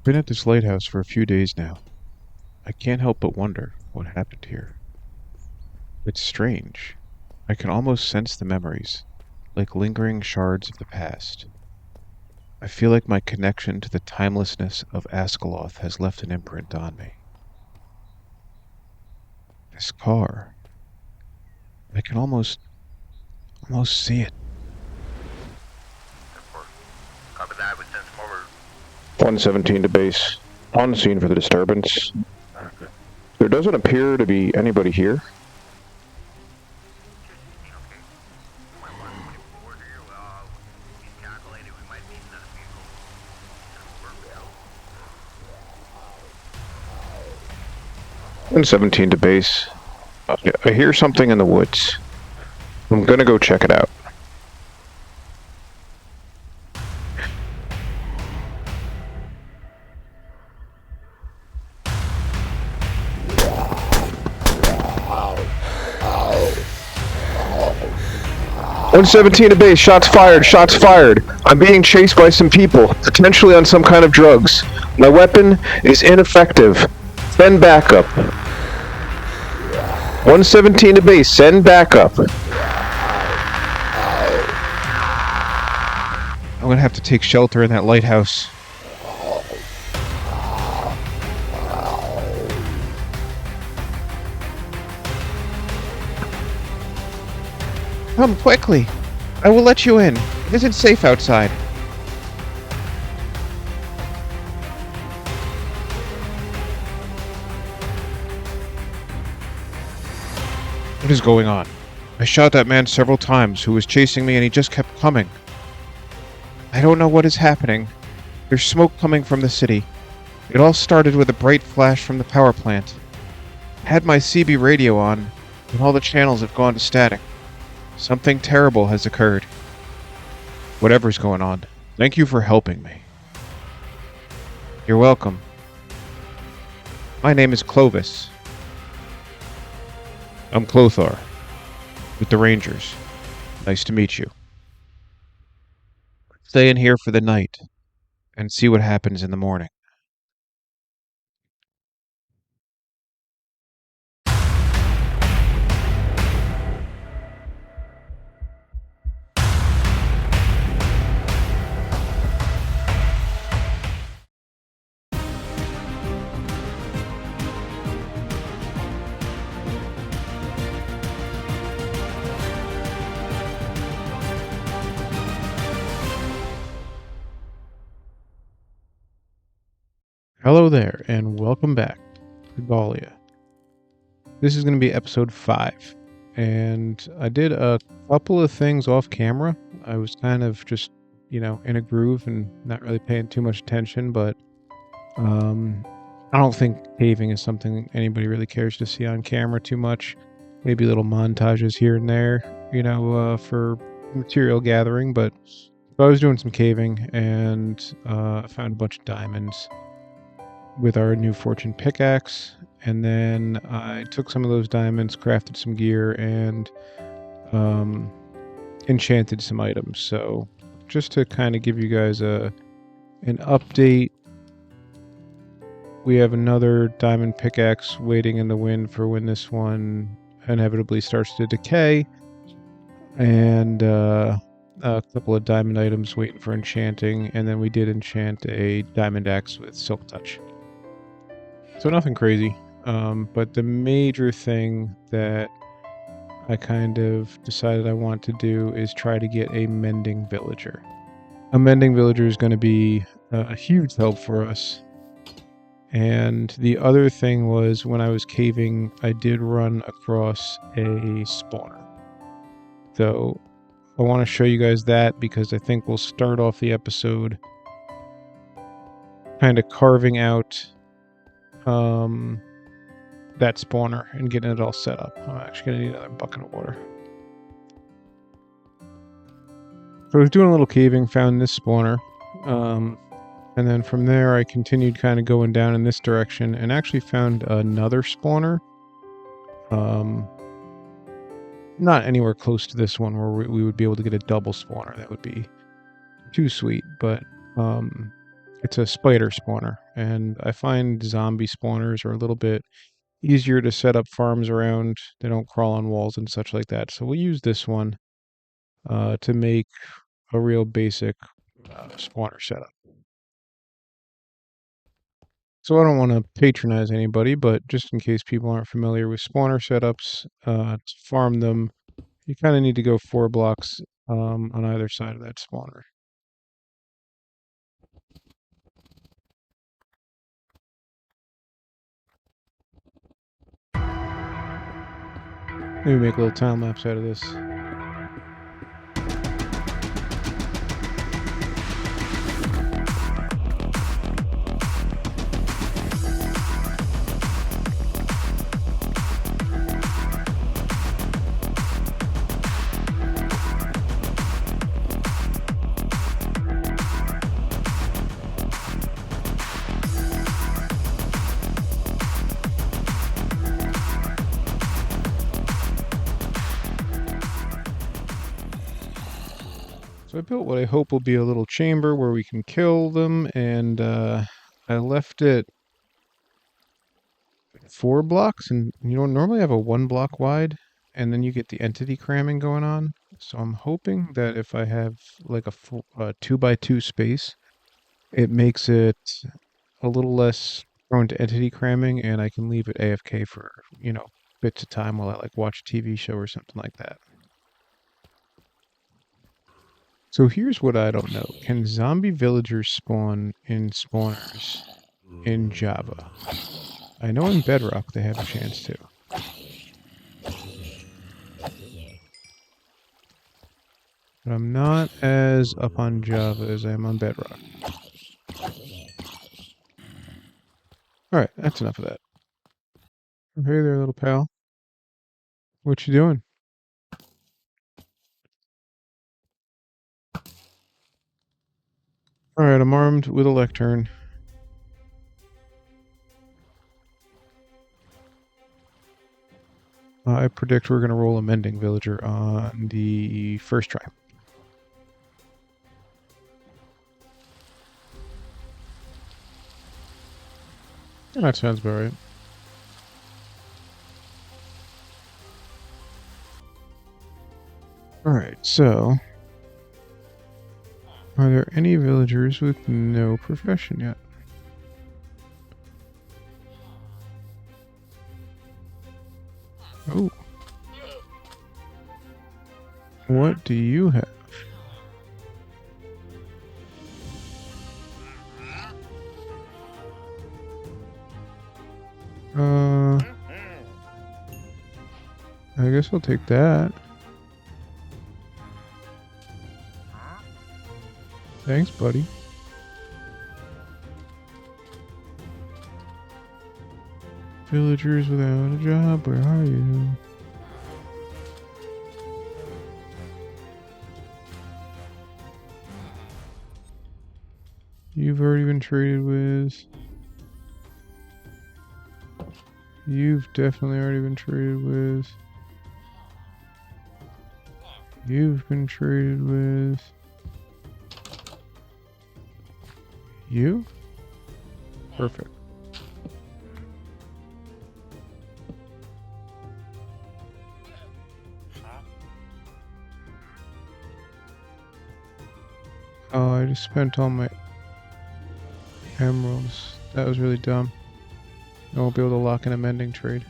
Been at this lighthouse for a few days now. I can't help but wonder what happened here. It's strange. I can almost sense the memories, like lingering shards of the past. I feel like my connection to the timelessness of Askaloth has left an imprint on me. This car. I can almost see it. 117 to base. On scene for the disturbance. There doesn't appear to be anybody here. And 17 to base. I hear something in the woods. I'm gonna go check it out. .117 to base. Shots fired. Shots fired. I'm being chased by some people, potentially on some kind of drugs. My weapon is ineffective. Send backup. 117 to base. Send backup. I'm gonna have to take shelter in that lighthouse. Come quickly. I will let you in. It isn't safe outside. What is going on? I shot that man several times who was chasing me and he just kept coming. I don't know what is happening. There's smoke coming from the city. It all started with a bright flash from the power plant. I had my CB radio on, and all the channels have gone to static. Something terrible has occurred. Whatever's going on, thank you for helping me. You're welcome. My name is Clovis. I'm Clothar, with the Rangers. Nice to meet you. Stay in here for the night, and see what happens in the morning. Hello there, and welcome back to Gaulia. This is going to be episode 5, and I did a couple of things off camera. I was kind of just, in a groove and not really paying too much attention, but I don't think caving is something anybody really cares to see on camera too much. Maybe little montages here and there, for material gathering, but I was doing some caving, and I found a bunch of diamonds with our new fortune pickaxe, and then I took some of those diamonds, crafted some gear, and enchanted some items. So just to kind of give you guys an update, we have another diamond pickaxe waiting in the wind for when this one inevitably starts to decay, and a couple of diamond items waiting for enchanting, and then we did enchant a diamond axe with silk touch. So nothing crazy, but the major thing that I kind of decided I want to do is try to get a Mending Villager. A Mending Villager is going to be a huge help for us. And the other thing was, when I was caving, I did run across a spawner. So I want to show you guys that, because I think we'll start off the episode kind of carving out that spawner and getting it all set up. I'm actually going to need another bucket of water. So I was doing a little caving, found this spawner, and then from there I continued kind of going down in this direction and actually found another spawner. Not anywhere close to this one where we would be able to get a double spawner. That would be too sweet, but It's a spider spawner, and I find zombie spawners are a little bit easier to set up farms around. They don't crawl on walls and such like that. So we'll use this one to make a real basic spawner setup. So I don't want to patronize anybody, but just in case people aren't familiar with spawner setups, to farm them, you kind of need to go 4 blocks on either side of that spawner. Maybe make a little time lapse out of this. So I built what I hope will be a little chamber where we can kill them, and I left it 4 blocks, and you know, normally I have a 1 block wide, and then you get the entity cramming going on. So I'm hoping that if I have like a 2x2 space, it makes it a little less prone to entity cramming, and I can leave it AFK for, you know, bits of time while I like watch a TV show or something like that. So here's what I don't know. Can zombie villagers spawn in spawners in Java? I know in Bedrock they have a chance to. But I'm not as up on Java as I am on Bedrock. Alright, that's enough of that. Hey there, little pal. What you doing? Alright, I'm armed with a lectern. I predict we're going to roll a Mending Villager on the first try. That sounds about right. Alright, so... are there any villagers with no profession yet? Oh. What do you have? I guess I'll take that. Thanks, buddy. Villagers without a job, where are you? You've already been traded with. You've definitely already been traded with. You've been traded with. You? Perfect. Oh, I just spent all my emeralds. That was really dumb. I won't be able to lock in a mending trade.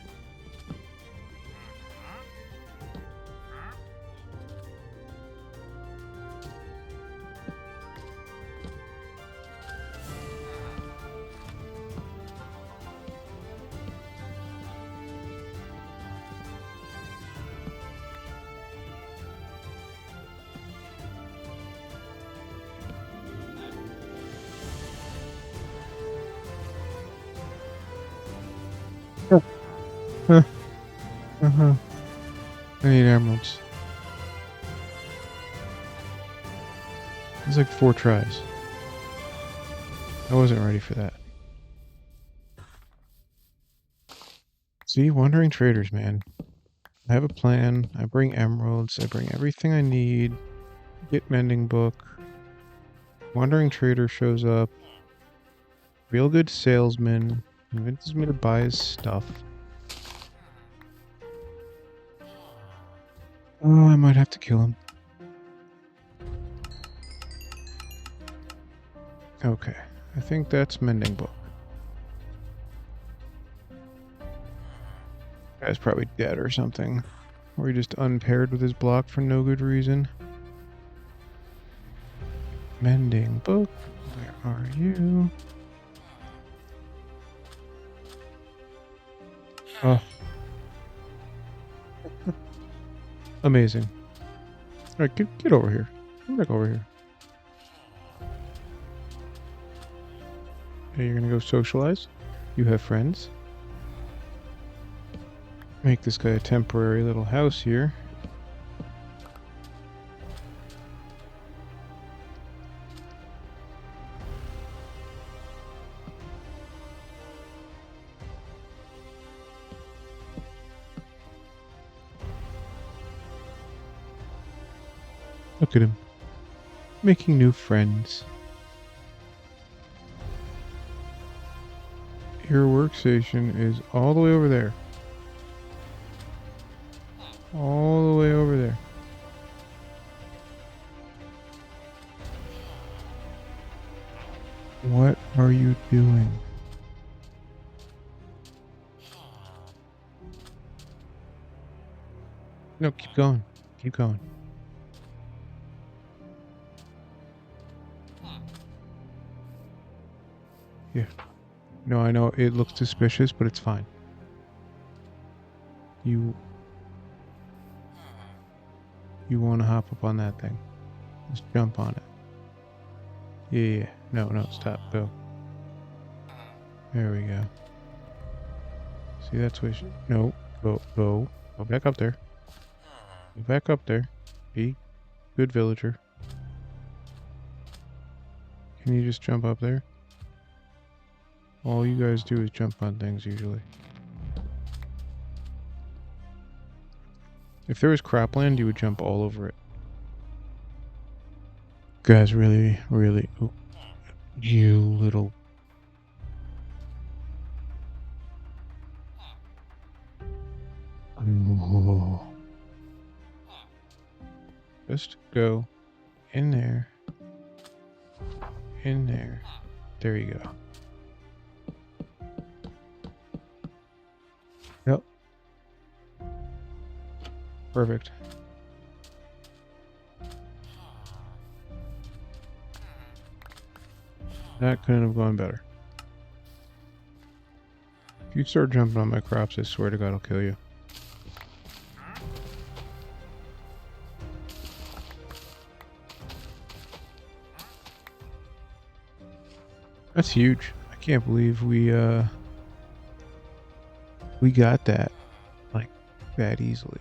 I need emeralds. It's like 4 tries. I wasn't ready for that. See, wandering traders, man. I have a plan. I bring emeralds. I bring everything I need. Get mending book. Wandering trader shows up. Real good salesman. Convinces me to buy his stuff. Oh, I might have to kill him. Okay, I think that's Mending Book. Guy's probably dead or something. Or he just unpaired with his block for no good reason. Mending Book, where are you? Oh. Amazing. Alright, get over here. Come back over here. Hey, you're gonna go socialize? You have friends? Make this guy a temporary little house here. Look at him. Making new friends. Your workstation is all the way over there. All the way over there. What are you doing? No, keep going. Keep going. Yeah. No, I know it looks suspicious, but it's fine. You want to hop up on that thing. Just jump on it. Yeah. No, stop. Go. There we go. See, that's what no. Go back up there. Go back up there. Be good villager. Can you just jump up there? All you guys do is jump on things usually. If there was cropland, you would jump all over it. Guys, really... Oh, you little... Oh. Just go in there. In there. There you go. Yep. Perfect. That couldn't have gone better. If you start jumping on my crops, I swear to God I'll kill you. That's huge. I can't believe we got that like that easily.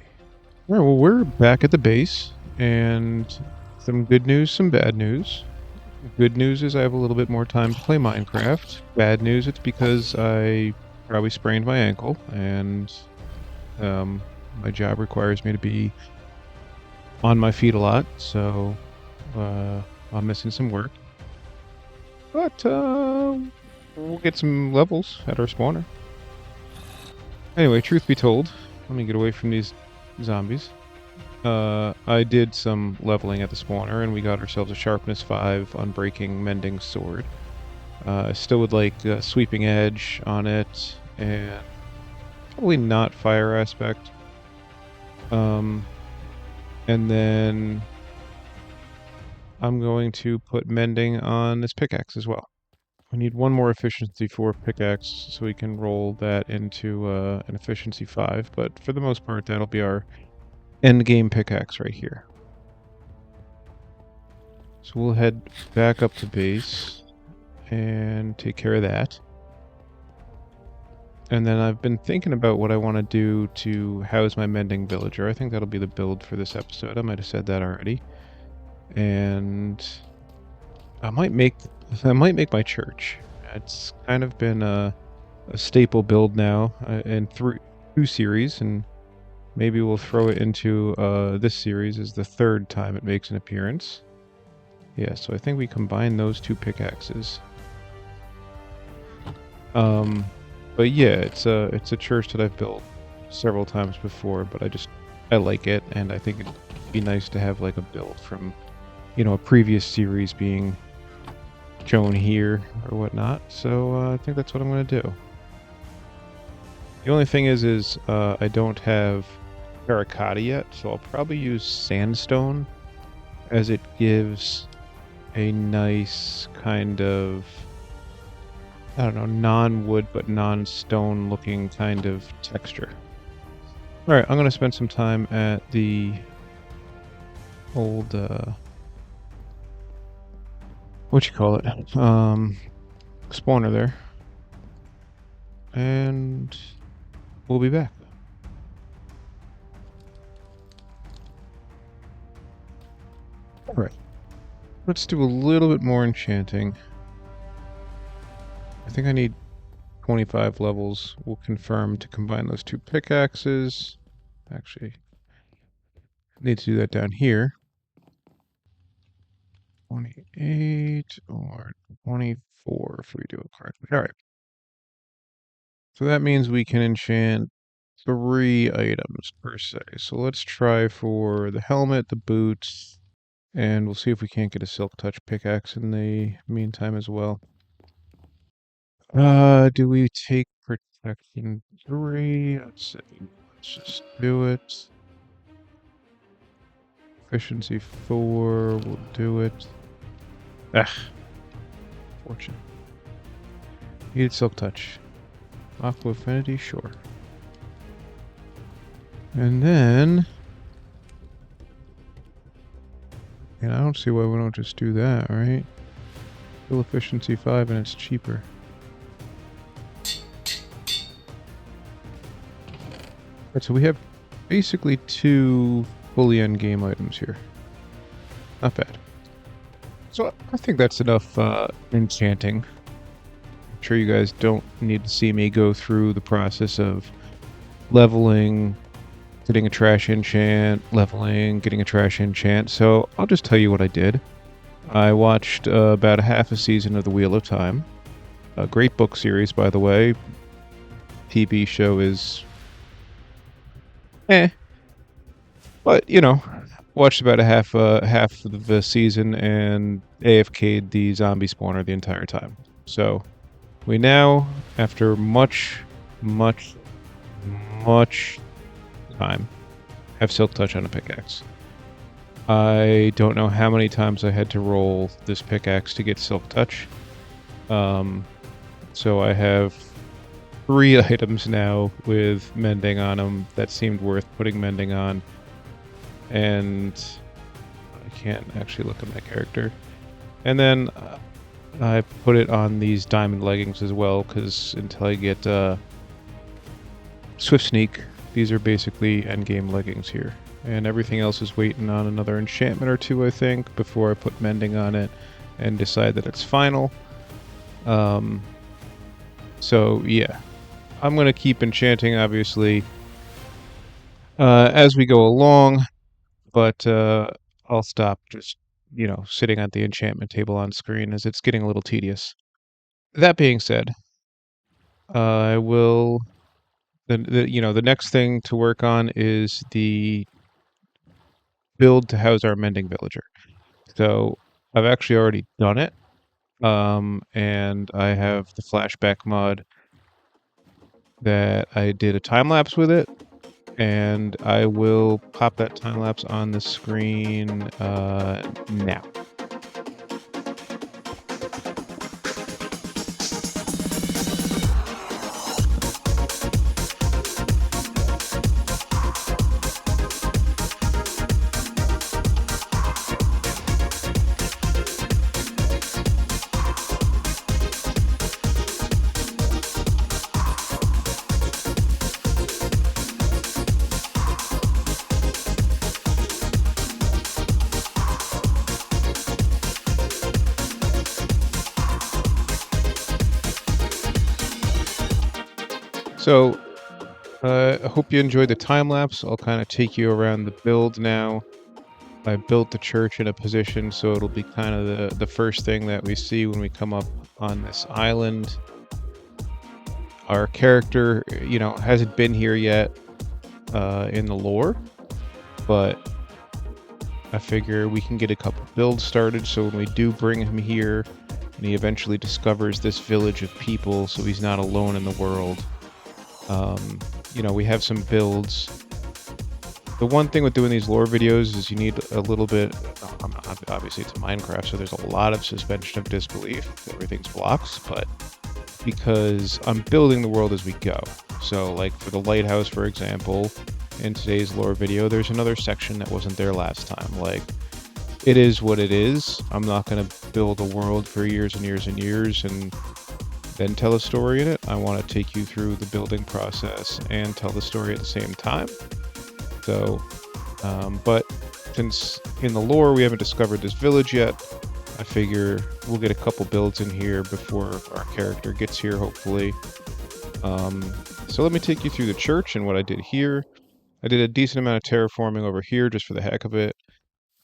All right, well, we're back at the base, and some good news, some bad news. Good news is I have a little bit more time to play Minecraft. Bad news, it's because I probably sprained my ankle, and my job requires me to be on my feet a lot, so I'm missing some work. But we'll get some levels at our spawner. Anyway, truth be told, let me get away from these zombies. I did some leveling at the spawner, and we got ourselves a sharpness 5 unbreaking mending sword. Still would like sweeping edge on it, and probably not fire aspect. And then I'm going to put mending on this pickaxe as well. We need one more efficiency 4 pickaxe so we can roll that into an efficiency 5, but for the most part that'll be our end game pickaxe right here. So we'll head back up to base and take care of that. And then I've been thinking about what I want to do to house my Mending Villager. I think that'll be the build for this episode. I might have said that already. And I might make my church. It's kind of been a staple build now in 2 series, and maybe we'll throw it into this series as the 3rd time it makes an appearance. Yeah, so I think we combine those 2 pickaxes. But yeah, it's a church that I've built several times before, but I like it, and I think it'd be nice to have like a build from, a previous series being shown here or whatnot. So I think that's what I'm gonna do. The only thing is I don't have terracotta yet, so I'll probably use sandstone, as it gives a nice kind of, I don't know, non-wood but non-stone looking kind of texture. Alright, I'm going to spend some time at the old, what you call it, spawner there. And we'll be back. Alright, let's do a little bit more enchanting. I think I need 25 levels. We'll confirm to combine those two pickaxes. Actually, need to do that down here. 28 or 24 if we do it correctly. Alright. So that means we can enchant 3 items per se. So let's try for the helmet, the boots, and we'll see if we can't get a silk touch pickaxe in the meantime as well. Do we take protection 3? Let's see. Let's just do it. Efficiency 4, we'll do it. Fortune. Needed silk touch. Aqua affinity, sure. And then, and I don't see why we don't just do that, right? Still efficiency 5 and it's cheaper. Alright, so we have basically 2 fully endgame items here. Not bad. So I think that's enough enchanting. I'm sure you guys don't need to see me go through the process of leveling, getting a trash enchant, leveling, getting a trash enchant. So I'll just tell you what I did. I watched about a half a season of The Wheel of Time. A great book series, by the way. TV show is but watched about half of the season and AFK'd the zombie spawner the entire time. So we now, after much time, have silk touch on a pickaxe. I don't know how many times I had to roll this pickaxe to get silk touch. So I have 3 items now with mending on them that seemed worth putting mending on. And I can't actually look at my character. And then I put it on these diamond leggings as well, because until I get Swift Sneak, these are basically endgame leggings here. And everything else is waiting on another enchantment or 2, I think, before I put mending on it and decide that it's final. So yeah, I'm going to keep enchanting, obviously, as we go along, but I'll stop just, sitting at the enchantment table on screen, as it's getting a little tedious. That being said, I will... the next thing to work on is the build to house our Mending Villager. So I've actually already done it, and I have the flashback mod that I did a time lapse with it, and I will pop that time lapse on the screen now. So, I hope you enjoyed the time lapse. I'll kind of take you around the build now. I built the church in a position so it'll be kind of the first thing that we see when we come up on this island. Our character, hasn't been here yet in the lore, but I figure we can get a couple builds started, so when we do bring him here, and he eventually discovers this village of people, so he's not alone in the world, we have some builds. The one thing with doing these lore videos is you need a little bit, obviously it's a Minecraft, so there's a lot of suspension of disbelief. Everything's blocks, but because I'm building the world as we go. So like for the lighthouse, for example, in today's lore video, there's another section that wasn't there last time. Like, it is what it is. I'm not going to build a world for years and years and years and then tell a story in it. I want to take you through the building process and tell the story at the same time. So, but since in the lore we haven't discovered this village yet, I figure we'll get a couple builds in here before our character gets here, hopefully. So let me take you through the church and what I did here. I did a decent amount of terraforming over here just for the heck of it.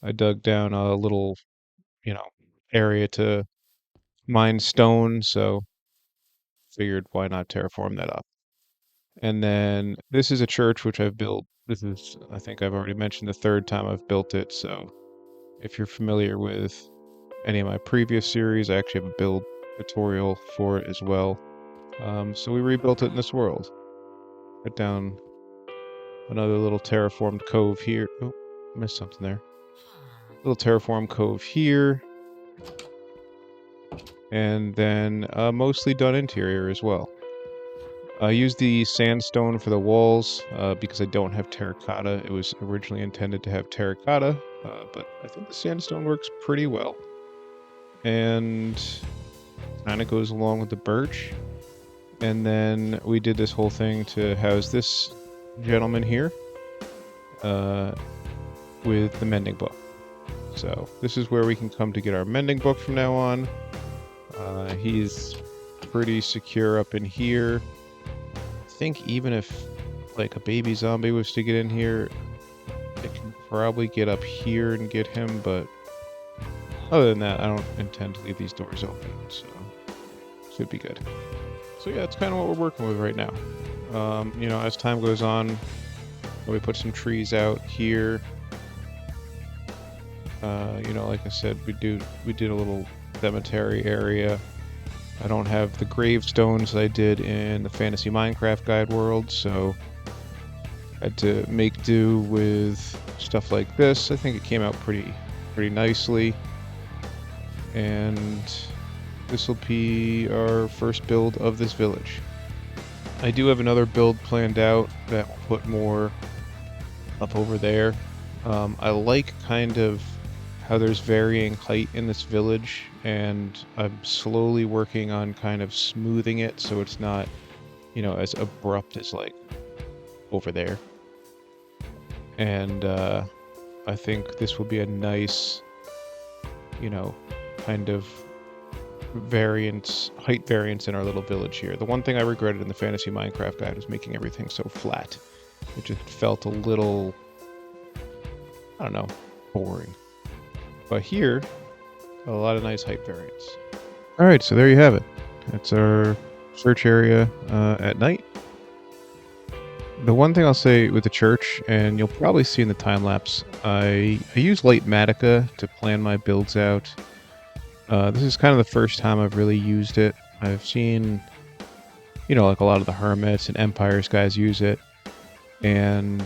I dug down a little, area to mine stone, so figured why not terraform that up. And then this is a church which I've built. This is, I think I've already mentioned, the third time I've built it, so if you're familiar with any of my previous series, I actually have a build tutorial for it as well. So we rebuilt it in this world. Put down another little terraformed cove here. Oh, missed something there. Little terraform cove here. And then mostly done interior as well. I used the sandstone for the walls because I don't have terracotta. It was originally intended to have terracotta, but I think the sandstone works pretty well. And kind of goes along with the birch. And then we did this whole thing to house this gentleman here with the mending book. So this is where we can come to get our mending book from now on. He's pretty secure up in here. I think even if like a baby zombie was to get in here, I can probably get up here and get him, but other than that, I don't intend to leave these doors open, so should be good. So yeah, it's kind of what we're working with right now. As time goes on, we put some trees out here. Like I said, we did a little cemetery area. I don't have the gravestones I did in the Fantasy Minecraft Guide world, so I had to make do with stuff like this. I think it came out pretty nicely. And this will be our first build of this village. I do have another build planned out that will put more up over there. I like kind of how there's varying height in this village, and I'm slowly working on kind of smoothing it so it's not, as abrupt as like over there. And I think this will be a nice, kind of height variance in our little village here. The one thing I regretted in the Fantasy Minecraft Guide was making everything so flat. It just felt a little, I don't know, boring. But here, a lot of nice height variance. All right, so there you have it. That's our search area at night. The one thing I'll say with the church, and you'll probably see in the time lapse, I use Lightmatica to plan my builds out. This is kind of the first time I've really used it. I've seen, like a lot of the Hermits and Empires guys use it, and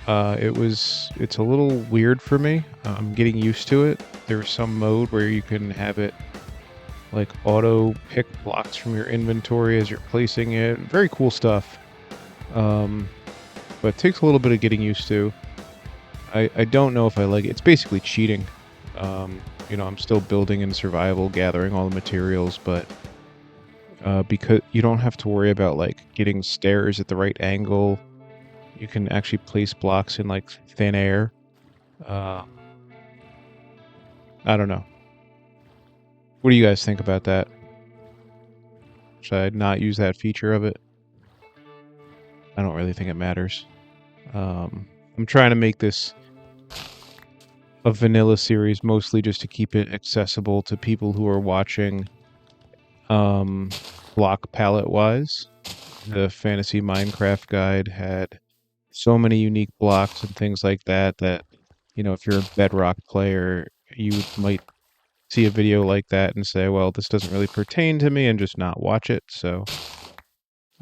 it's a little weird for me. I'm getting used to it. There's some mode where you can have it like auto pick blocks from your inventory as you're placing it. Very cool stuff. But it takes a little bit of getting used to. I don't know if I like it. It's basically cheating. I'm still building in survival, gathering all the materials, but because you don't have to worry about like getting stairs at the right angle. You can actually place blocks in like thin air. I don't know. What do you guys think about that? Should I not use that feature of it? I don't really think it matters. I'm trying to make this a vanilla series, mostly just to keep it accessible to people who are watching block palette wise. The Fantasy Minecraft guide had so many unique blocks and things like that that, if you're a Bedrock player, you might see a video like that and say, well, this doesn't really pertain to me, and just not watch it. So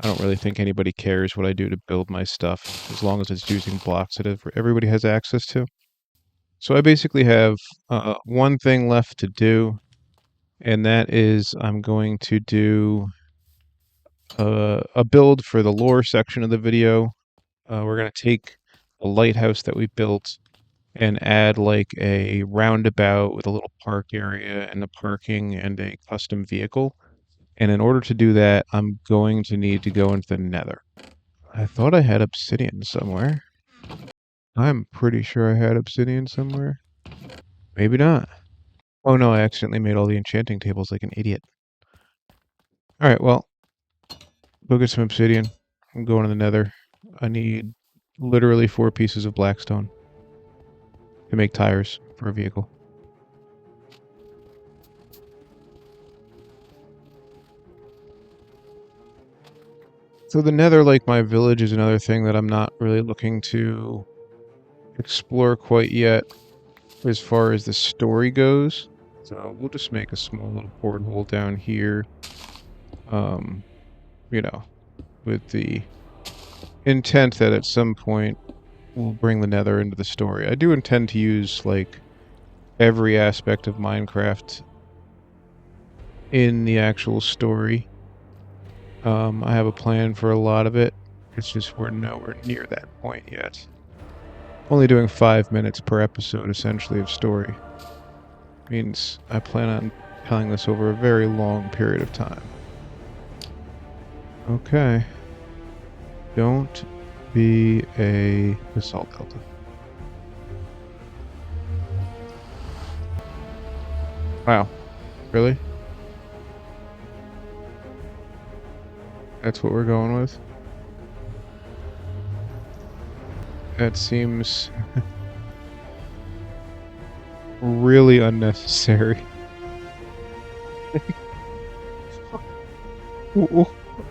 I don't really think anybody cares what I do to build my stuff, as long as it's using blocks that everybody has access to. So I basically have one thing left to do, and that is I'm going to do a build for the lore section of the video. We're going to take a lighthouse that we built and add like a roundabout with a little park area and the parking and a custom vehicle. And in order to do that, I'm going to need to go into the nether. I thought I had obsidian somewhere. I'm pretty sure I had obsidian somewhere. Maybe not. Oh no, I accidentally made all the enchanting tables like an idiot. Alright, well, go get some obsidian. I'm going to the nether. I need literally 4 pieces of blackstone to make tires for a vehicle. So the nether, like my village, is another thing that I'm not really looking to explore quite yet as far as the story goes. So we'll just make a small little porthole down here, with the intent that at some point we'll bring the nether into the story. I do intend to use, like, every aspect of Minecraft in the actual story. I have a plan for a lot of it. It's just we're nowhere near that point yet. Only doing 5 minutes per episode, essentially, of story. Means I plan on telling this over a very long period of time. Okay. Don't be a basalt delta. Wow. Really? That's what we're going with? That seems really unnecessary.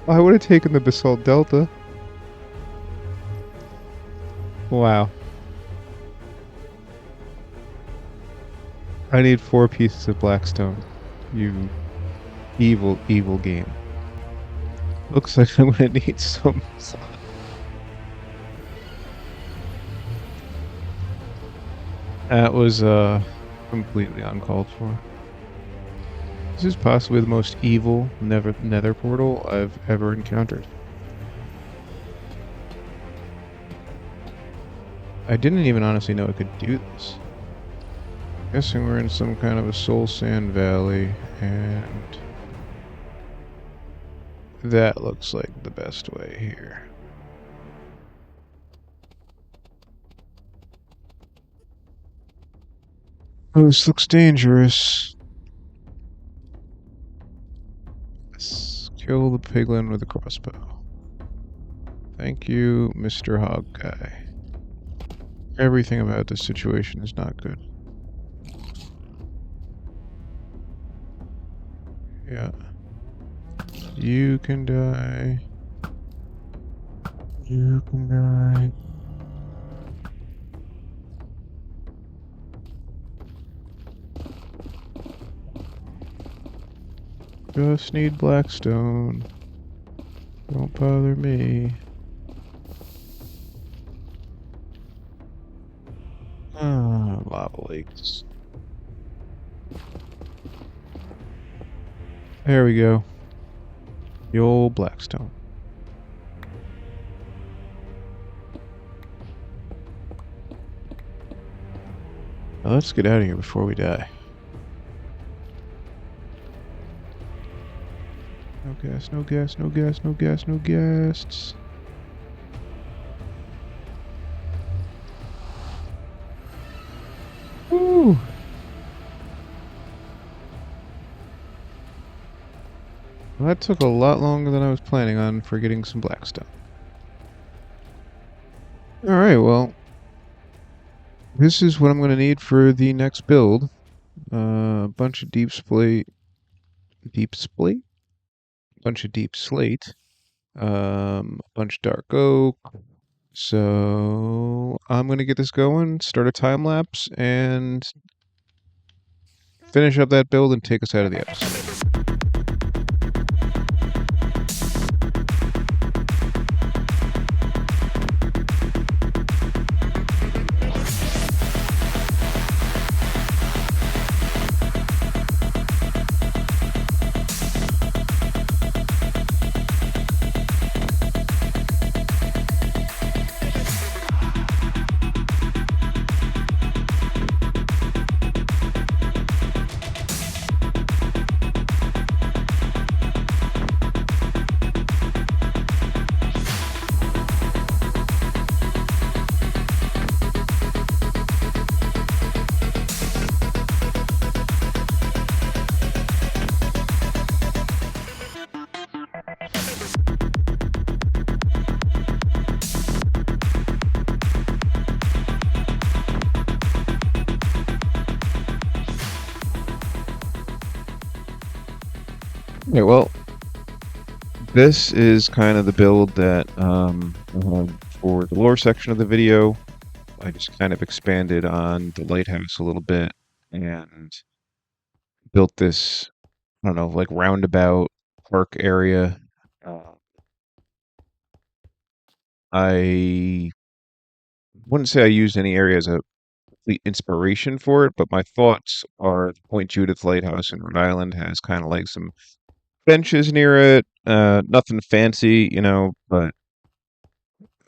I would have taken the basalt delta. Wow. I need 4 pieces of blackstone. You evil, evil game. Looks like I'm gonna need some. That was completely uncalled for. This is possibly the most evil nether portal I've ever encountered. I didn't even honestly know I could do this. Guessing we're in some kind of a soul sand valley, and that looks like the best way here. Oh, this looks dangerous. Let's kill the piglin with a crossbow. Thank you, Mr. Hog Guy. Everything about this situation is not good. Yeah. You can die. You can die. Just need blackstone. Don't bother me. Lava lakes. There we go. The old blackstone. Now let's get out of here before we die. No gas, no gas, no gas, no gas, no gas. Woo! Well, that took a lot longer than I was planning on for getting some blackstone. Alright, well, this is what I'm going to need for the next build. A bunch of deep splate. Deep splate? bunch of deep slate, a bunch of dark oak. So I'm going to get this going, start a time lapse, and finish up that build and take us out of the episode. Yeah, well, this is kind of the build that for the lore section of the video. I just kind of expanded on the lighthouse a little bit and built this, I don't know, like roundabout park area. I wouldn't say I used any area as a complete inspiration for it, but my thoughts are Point Judith Lighthouse in Rhode Island has kind of like some benches near it. Nothing fancy, but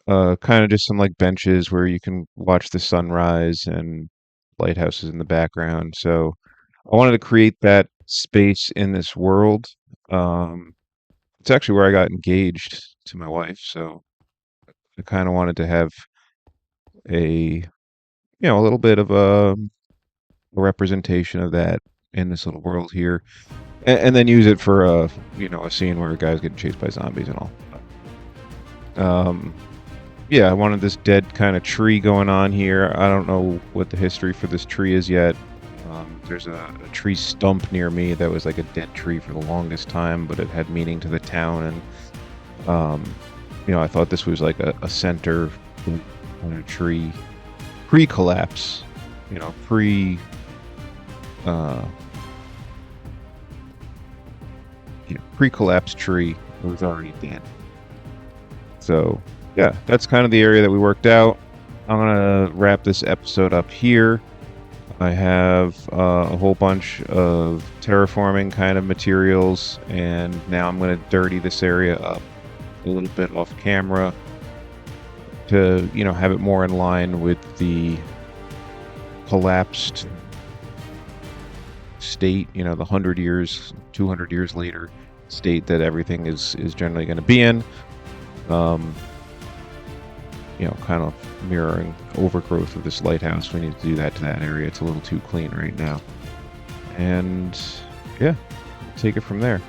kind of just some like benches where you can watch the sunrise and lighthouses in the background. So I wanted to create that space in this world. It's actually where I got engaged to my wife, so I kind of wanted to have a little bit of a representation of that in this little world here, and then use it for a scene where a guy's getting chased by zombies and all. Yeah, I wanted this dead kind of tree going on here. I don't know what the history for this tree is yet. There's a tree stump near me that was like a dead tree for the longest time, but it had meaning to the town, and I thought this was like a center on a tree pre-collapse, pre-collapse tree. It was already dead. So yeah, that's kind of the area that we worked out. I'm gonna wrap this episode up here. I have a whole bunch of terraforming kind of materials, and now I'm going to dirty this area up a little bit off camera to, have it more in line with the collapsed state, the 100 years, 200 years later state that everything is generally going to be in. Kind of mirroring overgrowth of this lighthouse. We need to do that to that area. It's a little too clean right now. And yeah, take it from there.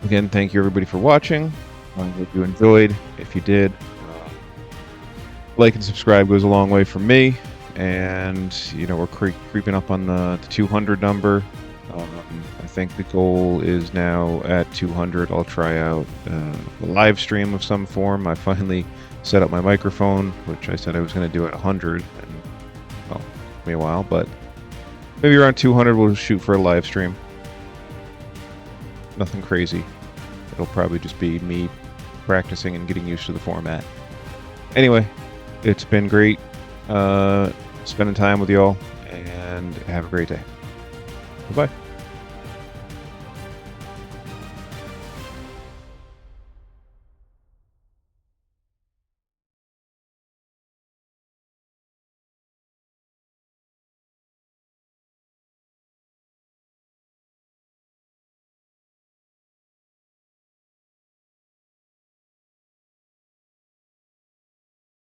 Again, thank you everybody for watching. I hope you enjoyed. If you did, like and subscribe goes a long way for me. And we're creeping up on the 200 number. I think the goal is now at 200. I'll try out a live stream of some form. I finally set up my microphone, which I said I was going to do at 100. And, well, it took me a while, but maybe around 200 we'll shoot for a live stream. Nothing crazy. It'll probably just be me practicing and getting used to the format. Anyway, it's been great spending time with y'all, and have a great day. Bye-bye.